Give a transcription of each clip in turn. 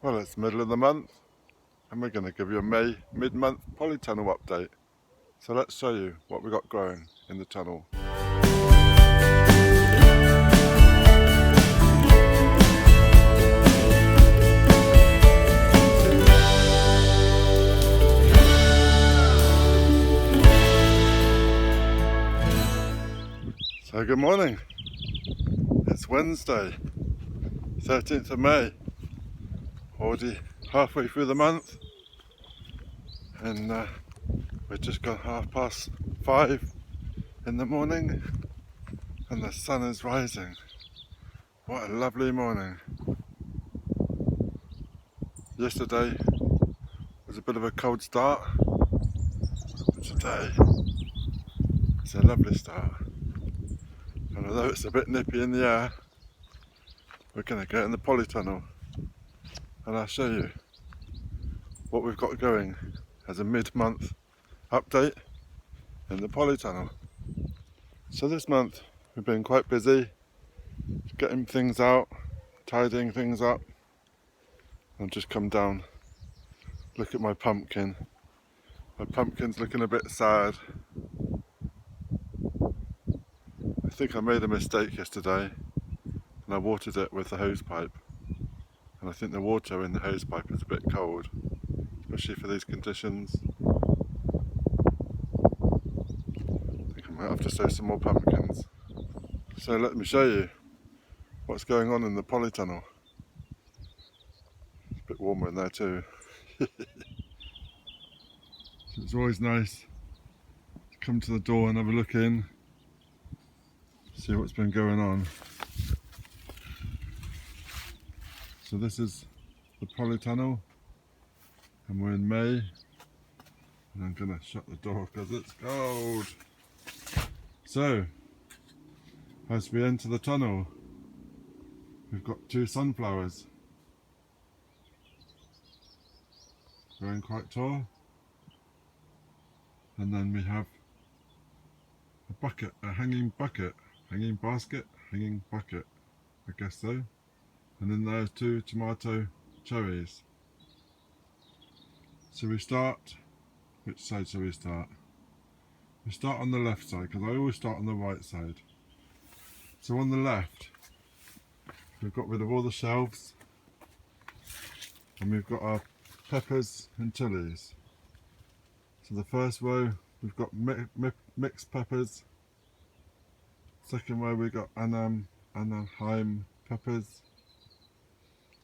Well, it's middle of the month and we're going to give you a May mid-month polytunnel update. So let's show you what we got growing in the tunnel. So good morning. It's Wednesday, 13th of May. Already halfway through the month. And we've just got 5:30 in the morning and the sun is rising. What a lovely morning. Yesterday was a bit of a cold start, but today it's a lovely start. And although it's a bit nippy in the air, we're going to get in the polytunnel and I'll show you what we've got going as a mid-month update in the polytunnel. So this month we've been quite busy getting things out, tidying things up. I've just come down, look at my pumpkin. My pumpkin's looking a bit sad. I think I made a mistake yesterday and I watered it with the hose pipe. And I think the water in the hose pipe is a bit cold, especially for these conditions. I think I might have to sow some more pumpkins. So let me show you what's going on in the polytunnel. It's a bit warmer in there too. So it's always nice to come to the door and have a look in, see what's been going on. So this is the polytunnel and we're in May, and I'm going to shut the door because it's cold. So as we enter the tunnel, we've got 2 sunflowers growing quite tall, and then we have a bucket, a hanging bucket, hanging basket, hanging bucket, I guess so. And then there's 2 tomato cherries. So we start, which side shall we start? We start on the left side because I always start on the right side. So on the left, we've got rid of all the shelves and we've got our peppers and chilies. So the first row we've got mixed peppers. Second row we've got Anaheim peppers.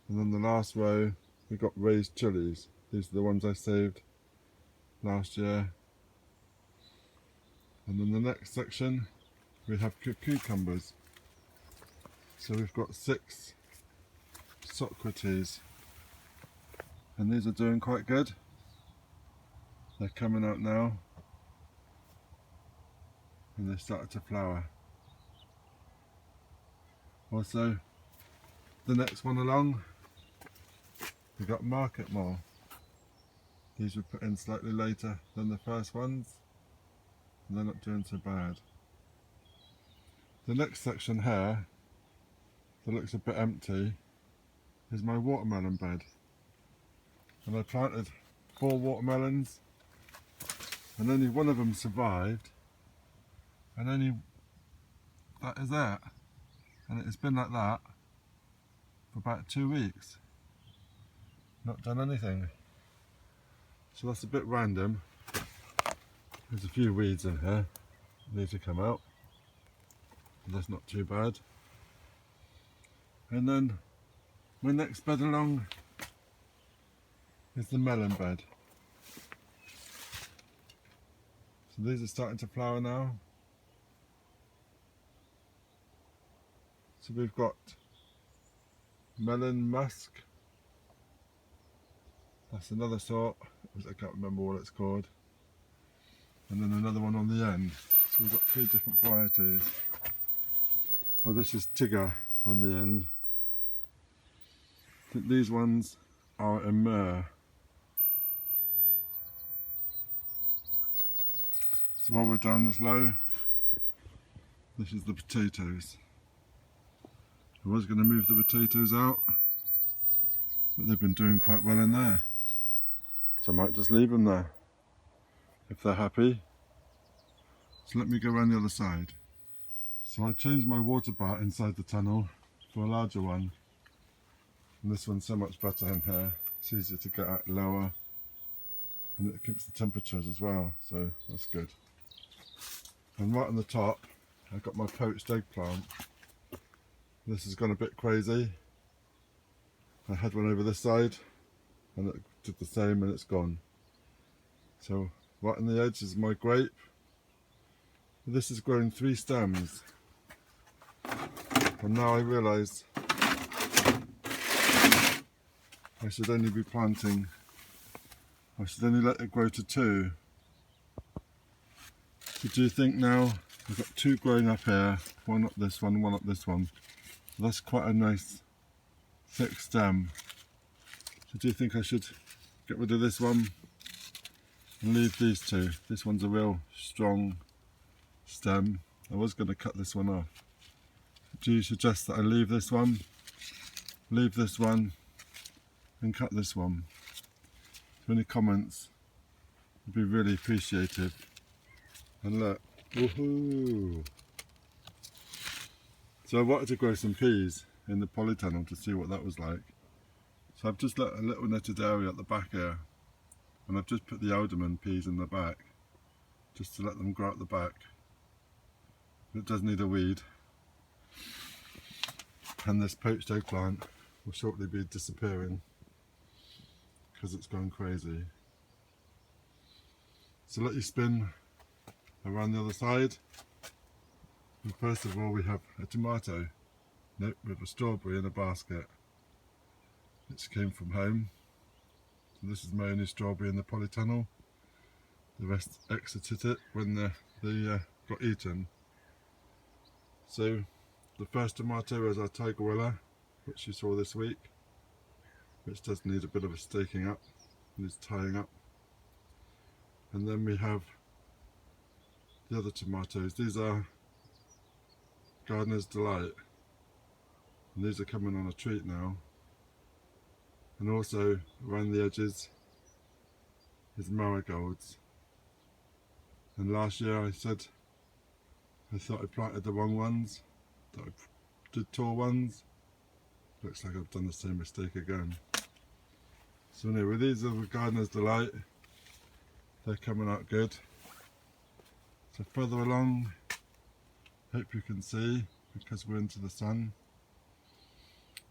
And then the last row we've got raised chilies. These are the ones I saved last year. And then the next section we have cucumbers. So we've got 6 Socrates. And these are doing quite good. They're coming out now. And they started to flower. Also, the next one along, we got market mole. These were put in slightly later than the first ones, and they're not doing so bad. The next section here, that looks a bit empty, is my watermelon bed. And I planted 4 watermelons, and only one of them survived, and only that is it. And it's been like that for about 2 weeks. Not done anything. So that's a bit random. There's a few weeds in here that need to come out. But that's not too bad. And then my next bed along is the melon bed. So these are starting to flower now. So we've got melon musk. That's another sort, I can't remember what it's called. And then another one on the end. So we've got 3 different varieties. Well, this is Tigger on the end. I think these ones are a myrrh. So while we're down this low, this is the potatoes. I was going to move the potatoes out, but they've been doing quite well in there. So I might just leave them there if they're happy. So let me go around the other side. So I changed my water bar inside the tunnel for a larger one. And this one's so much better in here. It's easier to get out lower. And it keeps the temperatures as well, so that's good. And right on the top, I've got my poached eggplant. This has gone a bit crazy. I had one over this side, and it did the same, and it's gone. So right on the edge is my grape. This has grown 3 stems. And now I realise I should only be planting, I should only let it grow to 2. So do you think now, I've got 2 growing up here, one up this one up this one. That's quite a nice thick stem. So do you think I should get rid of this one and leave these 2? This one's a real strong stem. I was going to cut this one off. Do you suggest that I leave this one and cut this one? So any comments would be really appreciated. And look, woohoo! So I wanted to grow some peas in the polytunnel to see what that was like. So I've just let a little netted area at the back here, and I've just put the alderman peas in the back, just to let them grow at the back. It does need a weed. And this poached eggplant will shortly be disappearing because it's gone crazy. So let you spin around the other side. And first of all we have a tomato, nope, with a strawberry in a basket, which came from home. So this is my only strawberry in the polytunnel. The rest exited it when they got eaten. So the first tomato is our tigerella, which you saw this week, which does need a bit of a staking up, needs tying up. And then we have the other tomatoes. These are Gardener's Delight, and these are coming on a treat now. And also around the edges is Marigolds. And last year I said I thought I planted the wrong ones, that I did tall ones. Looks like I've done the same mistake again. So anyway, these are the Gardener's Delight. They're coming out good. So further along, hope you can see, because we're into the sun.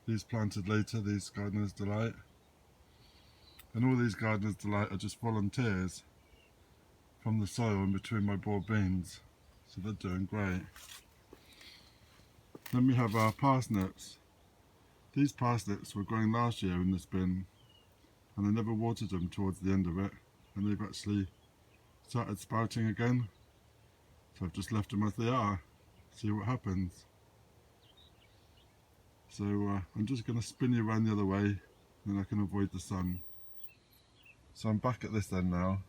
These planted later, these Gardener's Delight. And all these Gardener's Delight are just volunteers from the soil in between my broad beans. So they're doing great. Then we have our parsnips. These parsnips were growing last year in this bin, and I never watered them towards the end of it, and they've actually started sprouting again. So I've just left them as they are, see what happens. So I'm just going to spin you around the other way, then I can avoid the sun. So I'm back at this end now,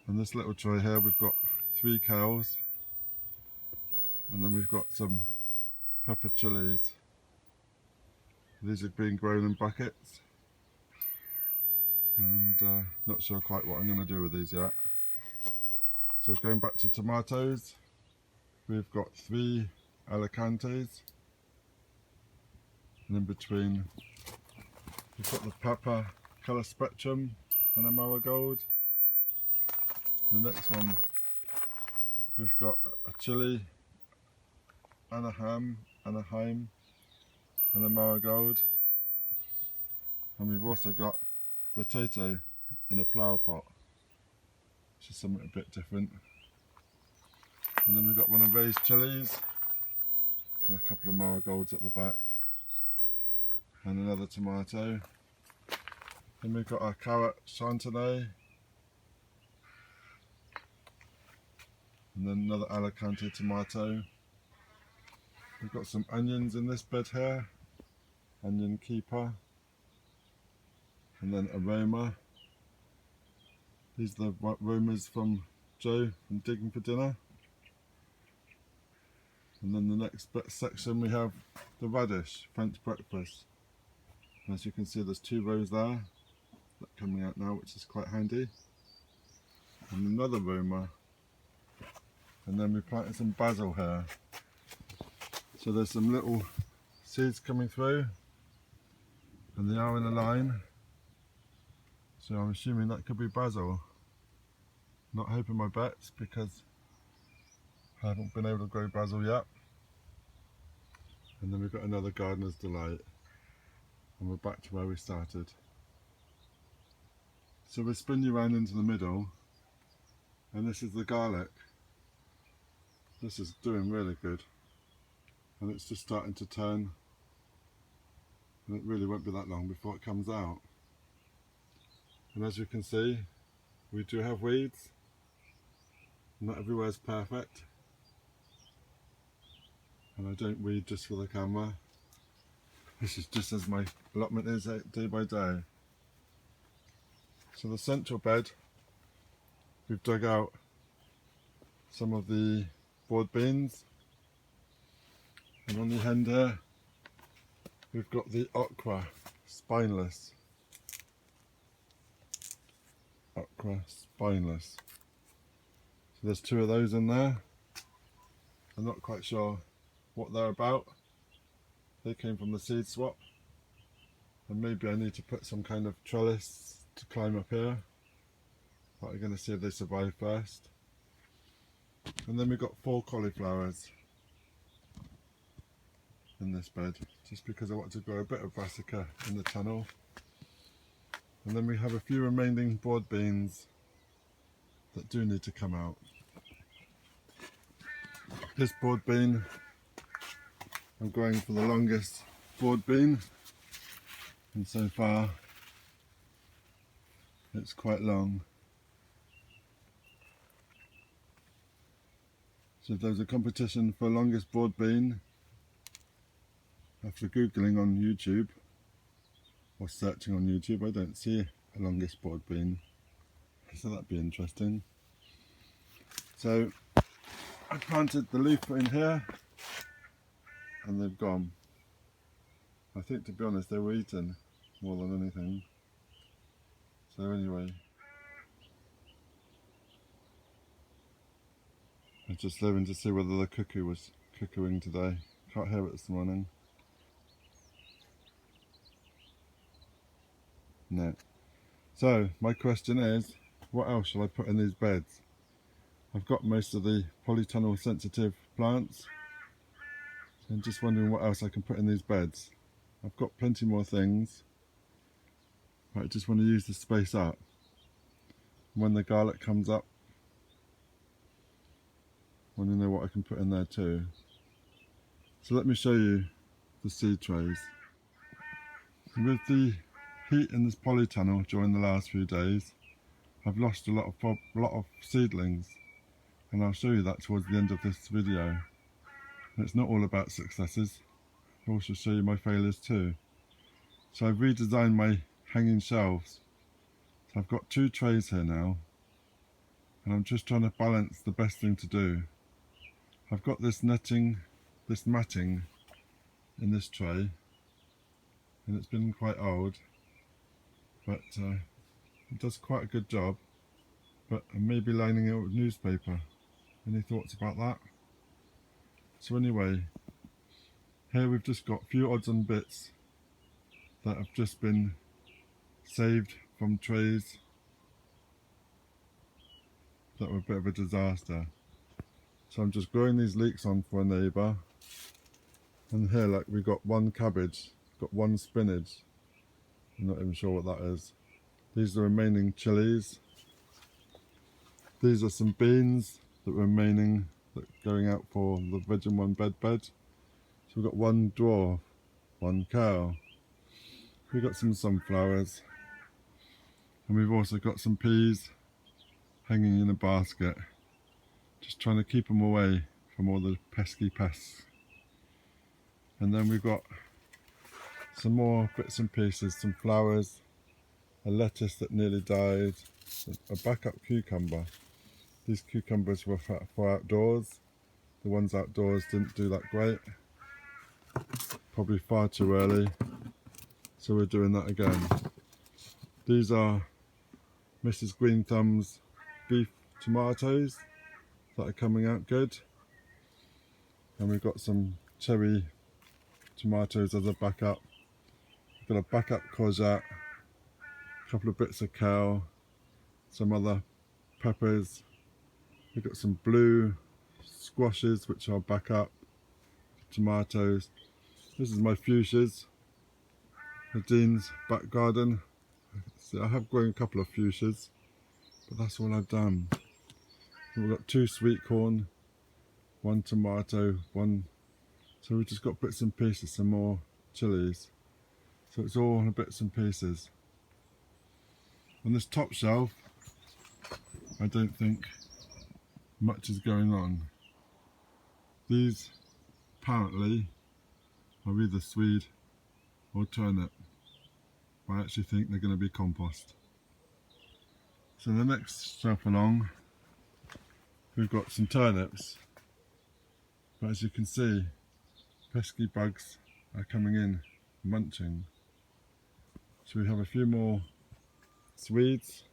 and this little tray here we've got 3 kales, and then we've got some pepper chilies. These are being grown in buckets, and not sure quite what I'm going to do with these yet. So going back to tomatoes, we've got 3 Alicantes, and in between we've got the pepper colour spectrum and a marigold. The next one we've got a chilli and a ham and a haim and a marigold, and we've also got potato in a flower pot, which is something a bit different. And then we've got one of these chilies and a couple of marigolds at the back, and another tomato. Then we've got our carrot chantilly, and then another Alicante tomato. We've got some onions in this bed here, onion keeper, and then aroma. These are the aromas from Joe from Digging for Dinner. And then the next section we have the radish, French breakfast. As you can see, there's 2 rows there that are coming out now, which is quite handy. And another roma. And then we planted some basil here. So there's some little seeds coming through, and they are in a line. So I'm assuming that could be basil. Not hoping my bets because I haven't been able to grow basil yet. And then we've got another gardener's delight. And we're back to where we started. So we'll spin you around into the middle, and this is the garlic. This is doing really good, and it's just starting to turn, and it really won't be that long before it comes out. And as you can see, we do have weeds. Not everywhere is perfect, and I don't weed just for the camera. This is just as my allotment is day by day. So the central bed, we've dug out some of the board beans, and on the end here we've got the okra spineless. Okra spineless. So there's 2 of those in there. I'm not quite sure what they're about. They came from the seed swap, and maybe I need to put some kind of trellis to climb up here, but I'm going to see if they survive first. And then we've got 4 cauliflowers in this bed, just because I want to grow a bit of brassica in the tunnel. And then we have a few remaining board beans that do need to come out. This board bean, I'm going for the longest board bean, and so far it's quite long. So if there's a competition for longest board bean, after googling on YouTube or searching on YouTube, I don't see a longest board bean, so that'd be interesting. So I planted the loofah in here, and they've gone. I think, to be honest, they were eaten more than anything. So anyway, I'm just living to see whether the cuckoo was cuckooing today. Can't hear it this morning. No. So my question is, what else shall I put in these beds? I've got most of the polytunnel sensitive plants. I'm just wondering what else I can put in these beds. I've got plenty more things, but I just want to use the space up. When the garlic comes up, I want to know what I can put in there too. So let me show you the seed trays. With the heat in this polytunnel during the last few days, I've lost a lot of seedlings, and I'll show you that towards the end of this video. And it's not all about successes, I'll also show you my failures too. So I've redesigned my hanging shelves. So I've got 2 trays here now, and I'm just trying to balance the best thing to do. I've got this matting in this tray, and it's been quite old, but it does quite a good job. But I may be lining it with newspaper. Any thoughts about that? So anyway, here we've just got a few odds and bits that have just been saved from trays that were a bit of a disaster. So I'm just growing these leeks on for a neighbour. And here, like, we've got 1 cabbage, got 1 spinach. I'm not even sure what that is. These are the remaining chilies. These are some beans that were remaining, that are going out for the Veg-in-One bed. So we've got 1 dwarf, 1 cow. We've got some sunflowers, and we've also got some peas hanging in a basket. Just trying to keep them away from all the pesky pests. And then we've got some more bits and pieces, some flowers, a lettuce that nearly died, a backup cucumber. These cucumbers were for outdoors. The ones outdoors didn't do that great. Probably far too early. so we're doing that again. These are Mrs. Green Thumb's beef tomatoes that are coming out good, and we've got some cherry tomatoes as a backup. We've got a backup courgette, a couple of bits of kale, some other peppers. We've got some blue squashes which are backup, tomatoes. This is my fuchsias, Nadine's back garden. See, I have grown a couple of fuchsias, but that's all I've done. We've got 2 sweet corn, 1 tomato, 1. So we've just got bits and pieces, some more chilies. So it's all bits and pieces. On this top shelf, I don't think much is going on. These apparently are either swede or turnip. I actually think they're going to be compost. So the next shelf along, we've got some turnips, but as you can see, pesky bugs are coming in, munching. So we have a few more swedes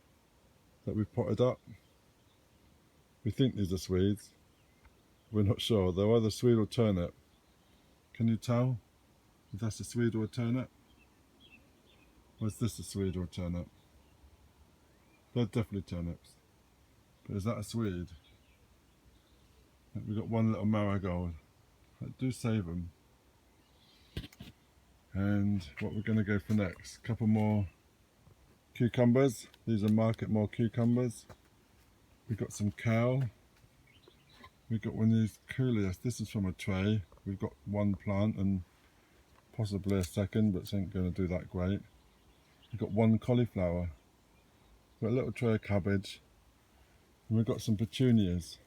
that we've potted up. We think these are swedes, we're not sure. They're either swede or turnip. Can you tell if that's a swede or a turnip? Or is this a swede or a turnip? They're definitely turnips. But is that a swede? We've got 1 little marigold. Do save them. And what we're going to go for next, a couple more cucumbers. These are Market More cucumbers. We've got some kale. We've got one of these coleus. This is from a tray. We've got 1 plant and possibly a second, but it ain't going to do that great. We've got 1 cauliflower. We've got a little tray of cabbage. And we've got some petunias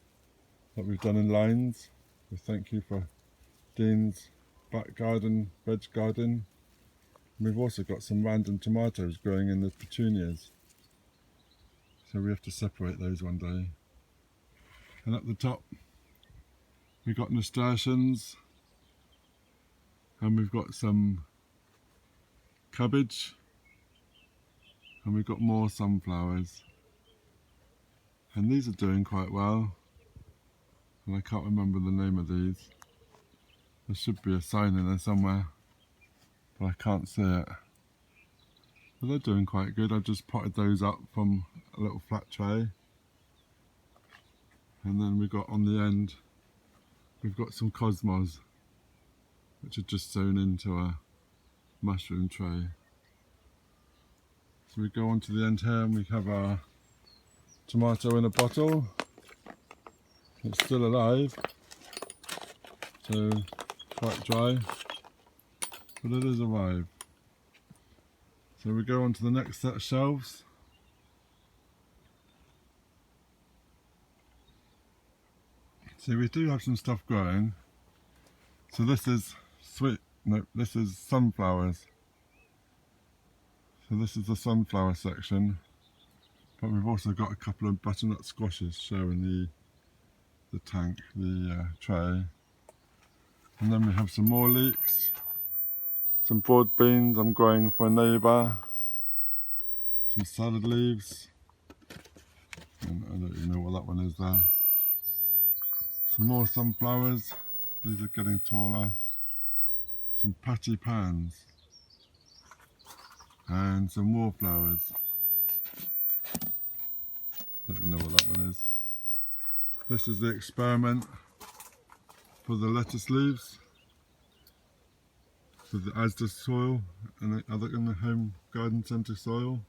that we've done in lines. So thank you for Dean's back garden, veg garden. And we've also got some random tomatoes growing in the petunias. So we have to separate those one day. And at the top, we've got nasturtiums. And we've got some cabbage. And we've got more sunflowers. And these are doing quite well. And I can't remember the name of these. There should be a sign in there somewhere, but I can't see it. But they're doing quite good. I've just potted those up from a little flat tray. And then we've got on the end, we've got some cosmos, which are just sewn into a mushroom tray. So we go on to the end here and we have our tomato in a bottle. It's still alive, so quite dry, but it is alive. So we go on to the next set of shelves. See, we do have some stuff growing. So this is this is sunflowers. So this is the sunflower section, but we've also got a couple of butternut squashes showing the tank, the tray. And then we have some more leeks, some broad beans I'm growing for a neighbour, some salad leaves, and I don't even know what that one is there. Some more sunflowers, these are getting taller, some patty pans, and some wallflowers. Don't even know what that one is. This is the experiment for the lettuce leaves, for the Asda soil and the other in the home garden centre soil.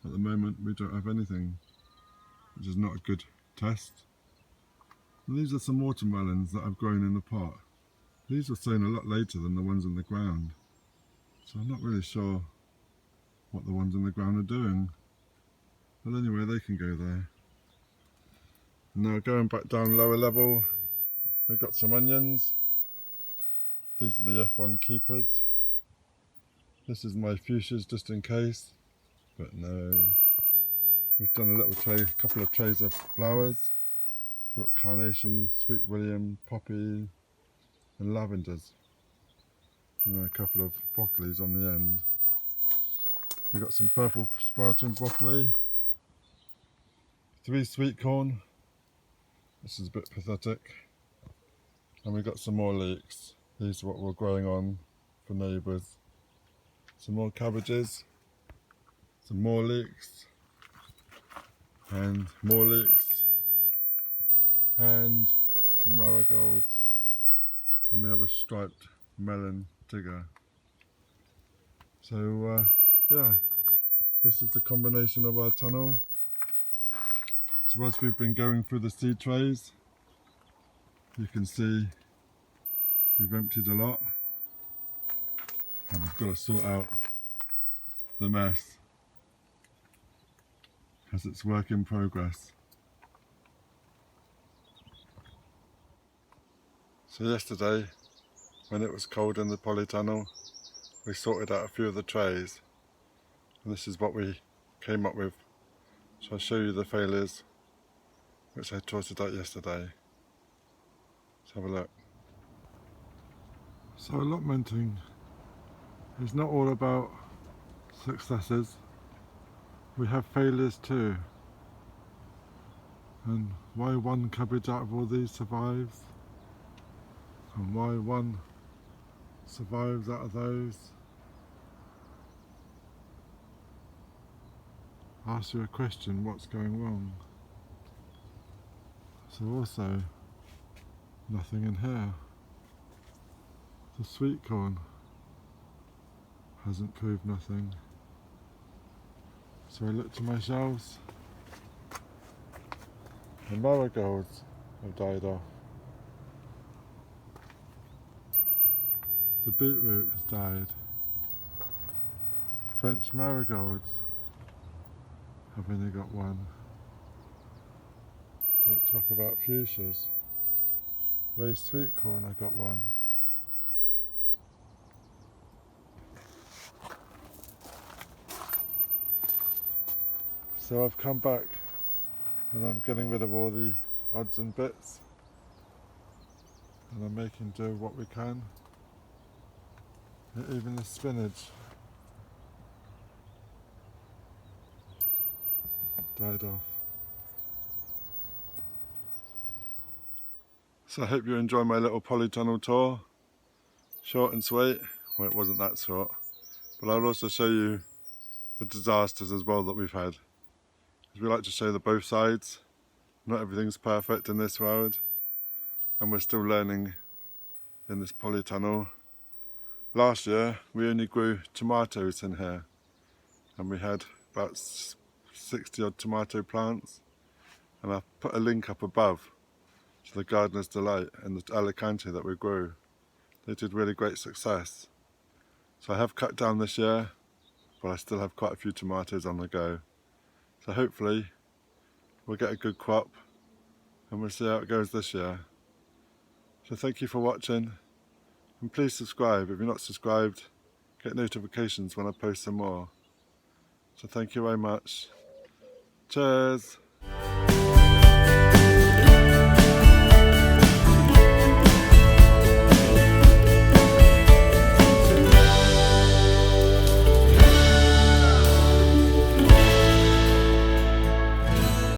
At the moment we don't have anything, which is not a good test. And these are some watermelons that I've grown in the pot. These were sown a lot later than the ones in the ground, so I'm not really sure what the ones in the ground are doing. But anyway, they can go there. Now going back down lower level, we've got some onions. These are the F1 keepers. This is my fuchsias just in case, but no. We've done a little tray, a couple of trays of flowers. We've got carnation, sweet william, poppy and lavenders. And then a couple of broccolis on the end. We've got some purple sprouting broccoli, 3 sweet corn. This is a bit pathetic. And we've got some more leeks. These are what we're growing on for neighbours. Some more cabbages, some more leeks, and more leeks, and some marigolds. And we have a striped melon tigger. So yeah, this is the combination of our tunnel. So as we've been going through the seed trays, you can see we've emptied a lot, and we've got to sort out the mess as it's work in progress. So yesterday, when it was cold in the polytunnel, we sorted out a few of the trays, and this is what we came up with. So I'll show you the failures which I sorted out yesterday. Let's have a look. So allotmenting is not all about successes. We have failures too. And why one cabbage out of all these survives, and why one survives out of those, asks you a question, what's going wrong? So also, nothing in here. The sweet corn hasn't proved nothing. So I look to my shelves. The marigolds have died off. The beetroot has died. French marigolds have only got one. Don't talk about fuchsias. Raised sweet corn, I got one. So I've come back and I'm getting rid of all the odds and bits, and I'm making do what we can. Even the spinach died off. So I hope you enjoy my little polytunnel tour. Short and sweet. Well, it wasn't that short, but I'll also show you the disasters as well that we've had. We like to show the both sides. Not everything's perfect in this world, and we're still learning in this polytunnel. Last year we only grew tomatoes in here, and we had about 60 odd tomato plants, and I've put a link up above to the Gardener's Delight and the Alicante that we grew. They did really great success. So I have cut down this year, but I still have quite a few tomatoes on the go. So hopefully we'll get a good crop, and we'll see how it goes this year. So thank you for watching, and please subscribe. If you're not subscribed, get notifications when I post some more. So thank you very much. Cheers!